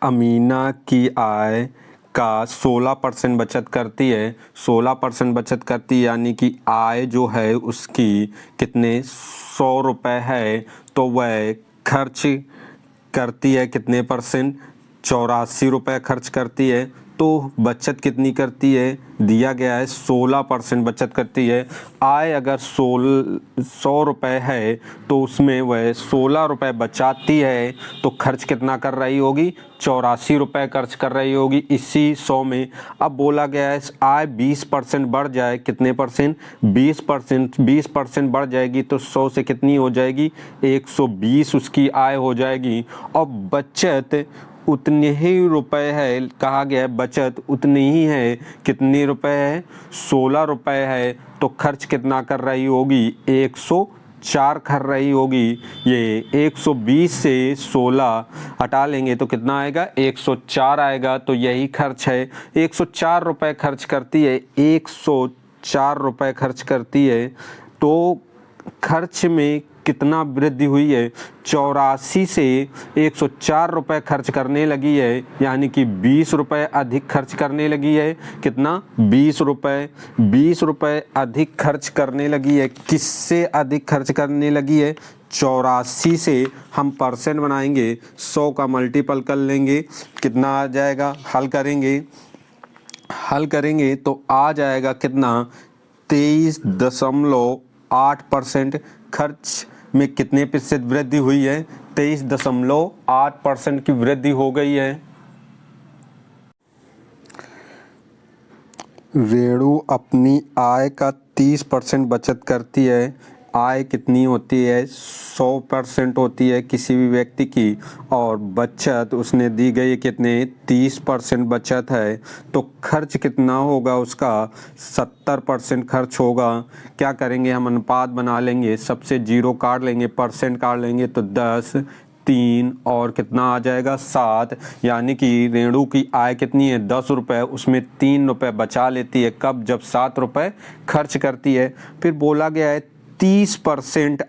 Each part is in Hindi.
अमीना की आय का 16% बचत करती है। 16% बचत करती है यानी कि आय जो है उसकी कितने 100 रुपये है, तो वह खर्च करती है कितने परसेंट, 84 रुपये खर्च करती है। तो बचत कितनी करती है, दिया गया है 16% बचत करती है। आय अगर 100 रुपये है तो उसमें वह 16 रुपये बचाती है, तो खर्च कितना कर रही होगी, 84 रुपये खर्च कर रही होगी इसी 100 में। अब बोला गया है आय 20% बढ़ जाए, कितने परसेंट, 20%। 20% बढ़ जाएगी तो 100 से कितनी हो जाएगी, 120 उसकी आय हो जाएगी। और बचत उतने ही रुपए है, कहा गया है बचत उतनी ही है, कितने रुपए है, 16 रुपये है। तो खर्च कितना कर रही होगी, 104 कर रही होगी। ये 120 से 16 हटा लेंगे तो कितना आएगा, 104 आएगा। तो यही खर्च है, 104 रुपये खर्च करती है, 104 रुपये खर्च करती है। तो खर्च में कितना वृद्धि हुई है, 84 से 104 रुपये खर्च करने लगी है, यानी कि 20 रुपये अधिक खर्च करने लगी है। कितना, 20 रुपये। 20 रुपये अधिक खर्च करने लगी है। किससे अधिक खर्च करने लगी है, 84 से हम परसेंट बनाएंगे, 100 का मल्टीपल कर लेंगे, कितना आ जाएगा, हल करेंगे तो आ जाएगा कितना, 23.8%। खर्च में कितने प्रतिशत वृद्धि हुई है, 23.8% की वृद्धि हो गई है। रेणु अपनी आय का 30% बचत करती है। आय कितनी होती है, 100% होती है किसी भी व्यक्ति की, और बचत उसने दी गई कितने, 30% बचत है। तो खर्च कितना होगा उसका, 70% खर्च होगा। क्या करेंगे हम, अनुपात बना लेंगे, सबसे जीरो काट लेंगे, परसेंट काट लेंगे, तो 10, 3 और कितना आ जाएगा, 7। यानी कि रेणु की आय कितनी है, 10 रुपये, उसमें 3 रुपये बचा लेती है, कब, जब 7 रुपये खर्च करती है। फिर बोला गया है 30%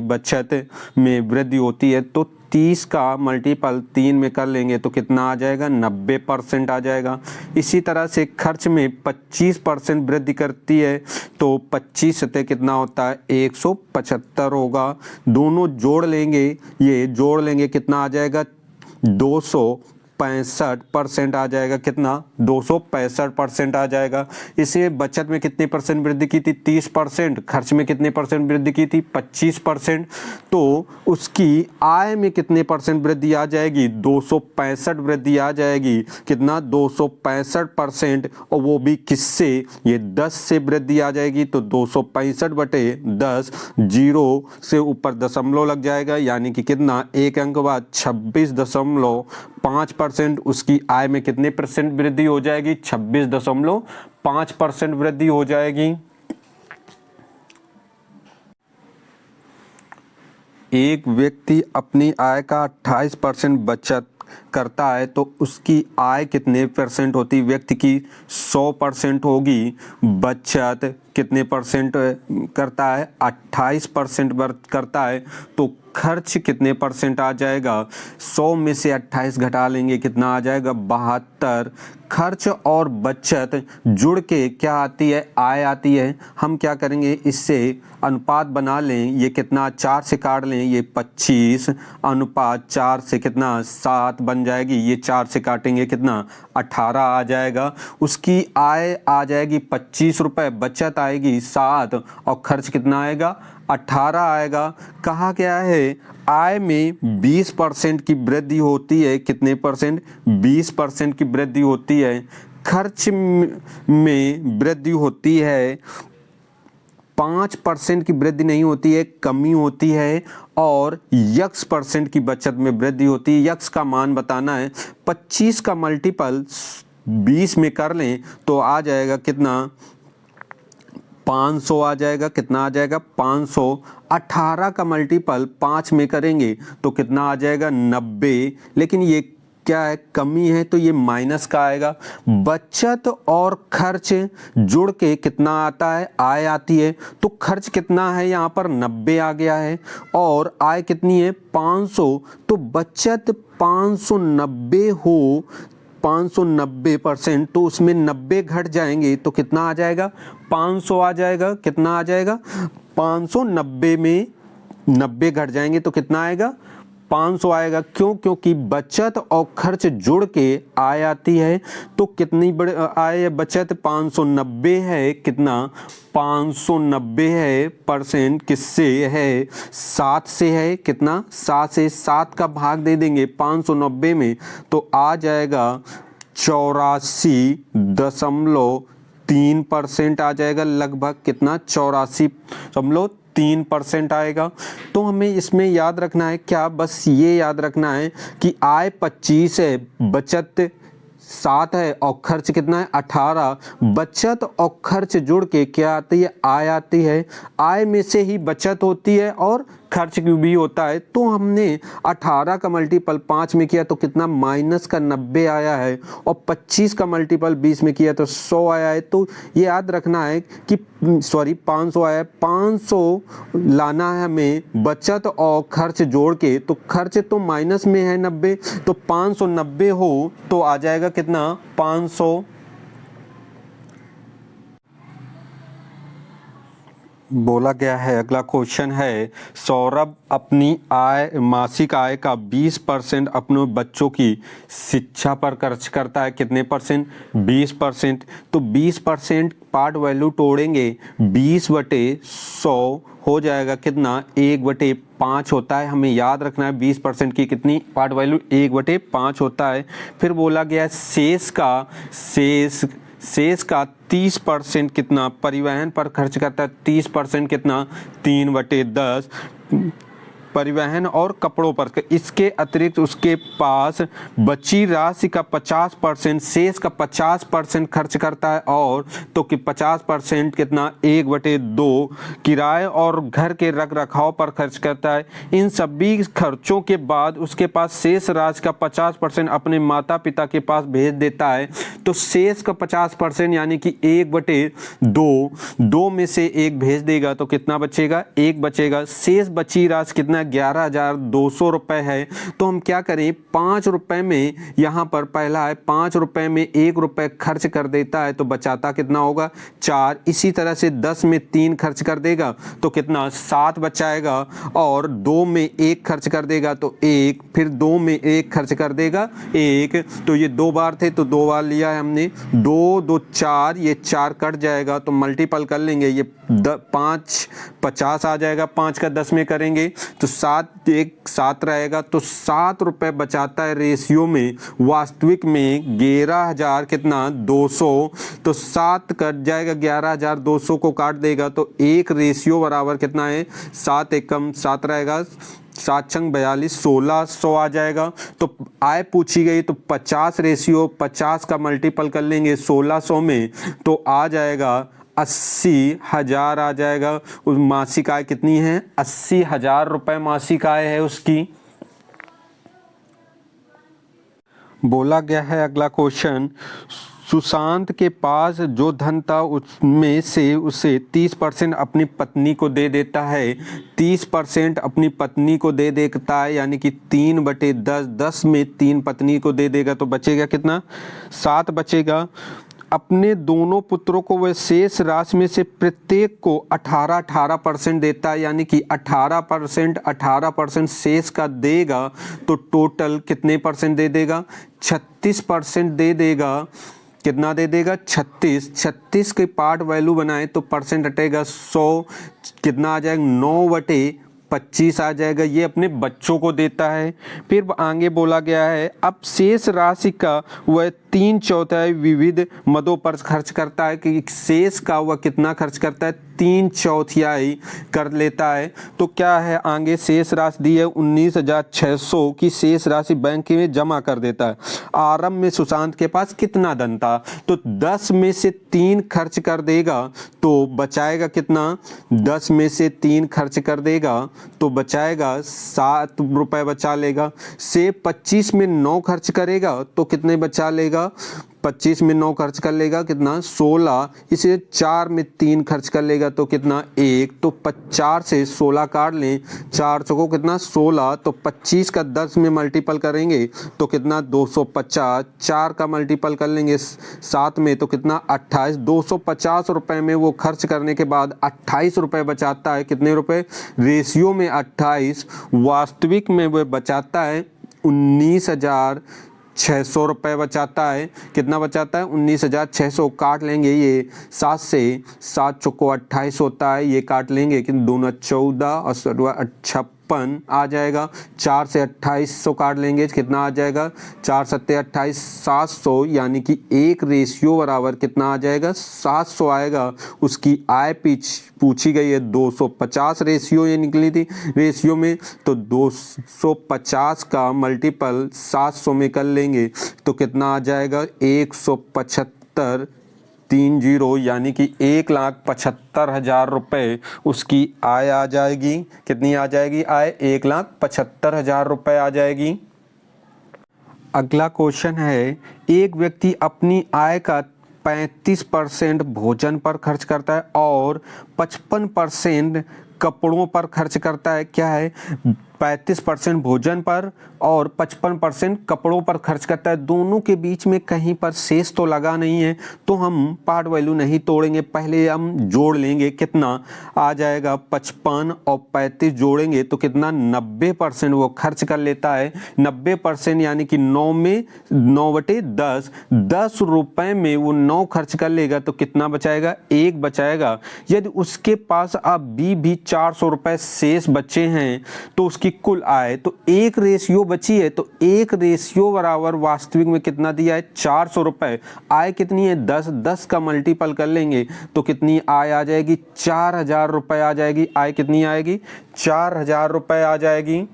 बचत में वृद्धि होती है, तो 30 का मल्टीपल 3 में कर लेंगे तो कितना आ जाएगा, 90% आ जाएगा। इसी तरह से खर्च में 25% वृद्धि करती है, तो 25 सतह कितना होता है, 175 होगा। दोनों जोड़ लेंगे, ये जोड़ लेंगे कितना आ जाएगा, 265% आ जाएगा। कितना, 265% आ जाएगा। इसे बचत में कितने परसेंट वृद्धि की थी, 30%। खर्च में कितने परसेंट वृद्धि की थी, 25%। तो उसकी आय में कितने परसेंट वृद्धि आ जाएगी, 265 वृद्धि आ जाएगी। कितना, 265%, और वो भी किससे, ये 10 से वृद्धि आ जाएगी। तो 265/10, जीरो से ऊपर दशमलव लग जाएगा, यानी कि कितना, एक अंक बाद 26.5% उसकी आय में कितने परसेंट वृद्धि हो जाएगी, 26.5% वृद्धि हो जाएगी। एक व्यक्ति अपनी आय का 28% बचत करता है, तो उसकी आय कितने परसेंट होती, व्यक्ति की 100% होगी। बचत कितने परसेंट करता है, 28% करता है, तो खर्च कितने परसेंट आ जाएगा, 100 में से 28 घटा लेंगे, कितना आ जाएगा, 72। खर्च और बचत जुड़ के क्या आती है, आय आती है। हम क्या करेंगे, इससे अनुपात बना लें, ये कितना, 4 से काट लें, ये 25 अनुपात 4 से कितना, 7 बन जाएगी। ये 4 से काटेंगे कितना, 18 आ जाएगा। उसकी आय आ जाएगी 25 रुपये, बचत आएगी 7, और खर्च कितना आएगा, 18 आएगा। कहा गया है आय में 20% की वृद्धि होती है, कितने परसेंट, 20% की वृद्धि होती है। खर्च में वृद्धि होती है, 5% की वृद्धि नहीं होती है, कमी होती है। और x% की बचत में वृद्धि होती है। x का मान बताना है, 25 का मल्टीपल 20 में कर लें तो आ जाएगा कितना, 500 आ जाएगा। कितना आ जाएगा, 500। 18 का मल्टीपल 5 में करेंगे तो कितना आ जाएगा, 90। लेकिन ये क्या है, कमी है, तो ये माइनस का आएगा। बचत और खर्च जुड़ के कितना आता है, आय आती है। तो खर्च कितना है यहाँ पर 90 आ गया है और आय कितनी है 500। तो बचत 590 हो 590%, तो उसमें 90 घट जाएंगे तो कितना आ जाएगा 500 आ जाएगा। कितना आ जाएगा 590 में 90 घट जाएंगे तो कितना आएगा 500 आएगा। क्यों? क्योंकि बचत और खर्च जुड़ के आय आती है। तो कितनी बड़ी आय, बचत 590 है, कितना 590 है परसेंट किससे है 7 से है। कितना 7 से, 7 का भाग दे देंगे 590 में तो आ जाएगा 84.3% आ जाएगा लगभग। कितना 84.3% आएगा। तो हमें इसमें याद रखना है क्या, बस ये याद रखना है कि आय 25 है, बचत 7 है और खर्च कितना है 18। बचत और खर्च जुड़ के क्या आती है, आय आती है। आय में से ही बचत होती है और खर्च भी होता है। तो हमने 18 का मल्टीपल 5 में किया तो कितना माइनस का 90 आया है और 25 का मल्टीपल 20 में किया तो 100 आया है। तो ये याद रखना है कि 500 आया है, 500 लाना है हमें बचत और खर्च जोड़ के। तो खर्च तो माइनस में है 90, तो 590 हो तो आ जाएगा कितना 500। बोला गया है, अगला क्वेश्चन है, सौरभ अपनी आय, मासिक आय का 20% अपने बच्चों की शिक्षा पर खर्च करता है। कितने परसेंट 20%। तो 20% पार्ट वैल्यू तोड़ेंगे 20/100 हो जाएगा कितना 1/5 होता है। हमें याद रखना है 20% की कितनी पार्ट वैल्यू 1/5 होता है। फिर बोला गया शेष का 30% कितना परिवहन पर खर्च करता है। 30% कितना 3/10 परिवहन और कपड़ों पर। इसके अतिरिक्त उसके पास बची राशि का 50%, शेष का 50% खर्च करता है। और तो कि 50% कितना 1/2 किराए और घर के रख रखाव पर खर्च करता है। इन सभी खर्चों के बाद उसके पास शेष राशि का 50% अपने माता पिता के पास भेज देता है। तो शेष का 50% यानी कि 1/2, 2 में से 1 भेज देगा तो कितना बचेगा 1 बचेगा। शेष बची राशि कितना 11,200 रुपए है। तो हम क्या करें 5 रुपए में, यहाँ पर पहला है 5 रुपए में 1 रुपए खर्च कर देता है तो बचाता कितना होगा 4। इसी तरह से 10 में 3 खर्च कर देगा तो कितना 7 बचाएगा। और 2 में 1 खर्च कर देगा तो 1, फिर 2 में 1 खर्च कर देगा 1। तो ये 2 बार थे तो 2 बार लिया है हमने। 2 2 4, ये 4 कट जाएगा तो मल्टीपल कर लेंगे, ये 5 50 आ जाएगा। 5 का 10 में करेंगे तो 7 1 7 रहेगा। तो 7 रुपए बचाता है रेशियो में, वास्तविक में 11,000 कितना 200। तो 7 कट जाएगा, 11,200 को काट देगा तो 1 रेशियो बराबर कितना है 7 एकम 7 रहेगा। 7 छंग 42, 1600 आ जाएगा। तो आय पूछी गई तो 50 रेशियो 50 का मल्टीपल कर लेंगे 1600 में तो आ जाएगा 80,000 आ जाएगा। उस मासिक आय कितनी है 80,000 रुपए मासिक आय है उसकी। बोला गया है अगला क्वेश्चन, सुशांत के पास जो धन था उसमें से उसे 30% अपनी पत्नी को दे देता है। 30% अपनी पत्नी को दे देता है यानी कि 3/10, 10 में 3 पत्नी को दे देगा तो बचेगा कितना 7 बचेगा। अपने दोनों पुत्रों को वह शेष राशि में से प्रत्येक को 18% देता है यानी कि 18% शेष का देगा तो टोटल कितने परसेंट दे देगा 36% दे देगा। कितना दे देगा 36 के पार्ट वैल्यू बनाए तो परसेंट हटेगा 100, कितना आ जाएगा 9/25 आ जाएगा। ये अपने बच्चों को देता है। फिर आगे बोला गया है अब शेष राशि का वह 3/4 विविध मदों पर खर्च करता है कि शेष का वह कितना खर्च करता है, 3/4 कर लेता है। तो क्या है आगे शेष राशि दी है 19,600 की शेष राशि बैंक में जमा कर देता है। आरंभ में सुशांत के पास कितना धन था, तो 10 में से 3 खर्च कर देगा तो बचाएगा कितना, 10 में से 3 खर्च कर देगा तो बचाएगा 7 रुपए बचा लेगा। से 25 में 9 खर्च करेगा तो कितने बचा लेगा, 25 में 9 खर्च कर लेगा कितना 16, इसे 4 में 3 खर्च कर लेगा तो कितना 1, तो 4 से 16 काट लें, 4 चौको कितना 16, तो 25 का 10 में मल्टीपल करेंगे तो कितना 250, 4 का मल्टीपल कर लेंगे 7 में तो कितना 28, 250 रुपए में वो खर्च करने के बाद 28 रुपए बचाता है। कितने रुपए, रेशियो में 28, वास्तविक में वो बचाता है 19,600 रुपये बचाता है। कितना बचाता है, 19,600। काट लेंगे ये 7 से, 7 चौको 28 होता है, ये काट लेंगे कि दूना 14 और 56 आ जाएगा। 4 से 2800 काट लेंगे, कितना आ जाएगा, 4 सत्ते 28, 700, यानी कि एक रेशियो बराबर कितना आ जाएगा, 700 आएगा। उसकी आय पूछी गई है 250 रेशियो ये निकली थी रेशियो में, तो 250 का मल्टीपल 700 में कर लेंगे तो कितना आ जाएगा 175 30, यानी कि 1,75,000 रुपये उसकी आय आ जाएगी। कितनी आ जाएगी आय, 1,75,000 रुपये आ जाएगी। अगला क्वेश्चन है, एक व्यक्ति अपनी आय का 35% भोजन पर खर्च करता है और 55% कपड़ों पर खर्च करता है। क्या है, 35% भोजन पर और 55% कपड़ों पर खर्च करता है। दोनों के बीच में कहीं पर शेष तो लगा नहीं है, तो हम पार्ट वैल्यू नहीं तोड़ेंगे, पहले हम जोड़ लेंगे। कितना आ जाएगा, 55 और 35 जोड़ेंगे तो कितना 90% वो खर्च कर लेता है। 90% यानी कि 9 में 9/10, 10 रुपए में वो 9 खर्च कर लेगा तो कितना बचाएगा, 1 बचाएगा। यदि उसके पास अब भी 400 रुपए शेष बचे हैं तो उसकी कुल आय, तो 1 रेशियो बची है, तो 1 रेशियो बराबर वास्तविक में कितना दिया है, 400 रुपए। आय कितनी है, 10, 10 का मल्टीपल कर लेंगे तो कितनी आय आ जाएगी, 4,000 रुपए आ जाएगी। आय कितनी आएगी, 4,000 रुपए आ जाएगी।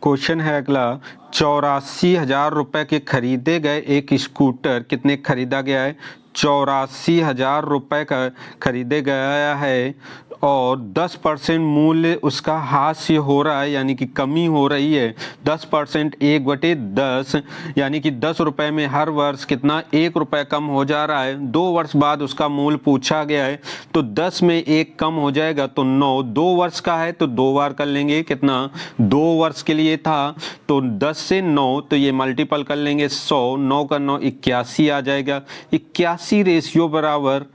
क्वेश्चन है अगला, 84,000 रुपए के खरीदे गए एक स्कूटर कितने खरीदा गया है, 84,000 रुपए का खरीदे गया है और 10% मूल्य उसका हास्य हो रहा है, यानी कि कमी हो रही है। 10% 1/10, यानी कि 10 रुपए में हर वर्ष कितना 1 रुपये कम हो जा रहा है। 2 वर्ष बाद उसका मूल्य पूछा गया है तो 10 में 1 कम हो जाएगा तो 9। 2 वर्ष का है तो 2 बार कर लेंगे, कितना 2 वर्ष के लिए था तो 10 से 9, तो ये मल्टीपल कर लेंगे 100, 9 का 9 81 आ जाएगा। 81 रेशियो बराबर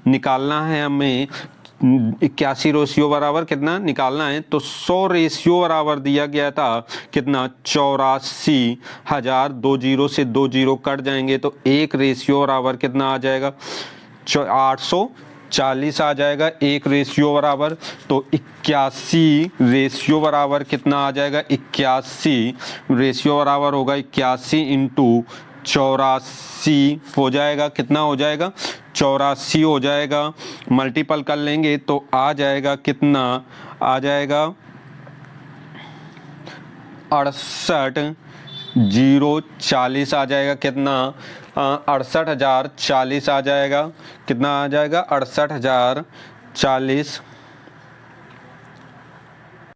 निकालना है हमें, 81 रेशियो बराबर कितना निकालना है, तो 100 रेशियो बराबर दिया गया था कितना 84,000, 2 जीरो से 2 जीरो कट जाएंगे तो 1 रेशियो बराबर कितना आ जाएगा, 840 आ जाएगा। 1 रेशियो बराबर तो 81 रेशियो बराबर कितना आ जाएगा, 81 रेशियो बराबर होगा 81 इंटू 84 हो जाएगा। कितना हो जाएगा, 84 हो जाएगा। मल्टीपल कर लेंगे तो आ जाएगा कितना, आ जाएगा 68,040 आ जाएगा। कितना 68,040 आ जाएगा। कितना आ जाएगा, 68,040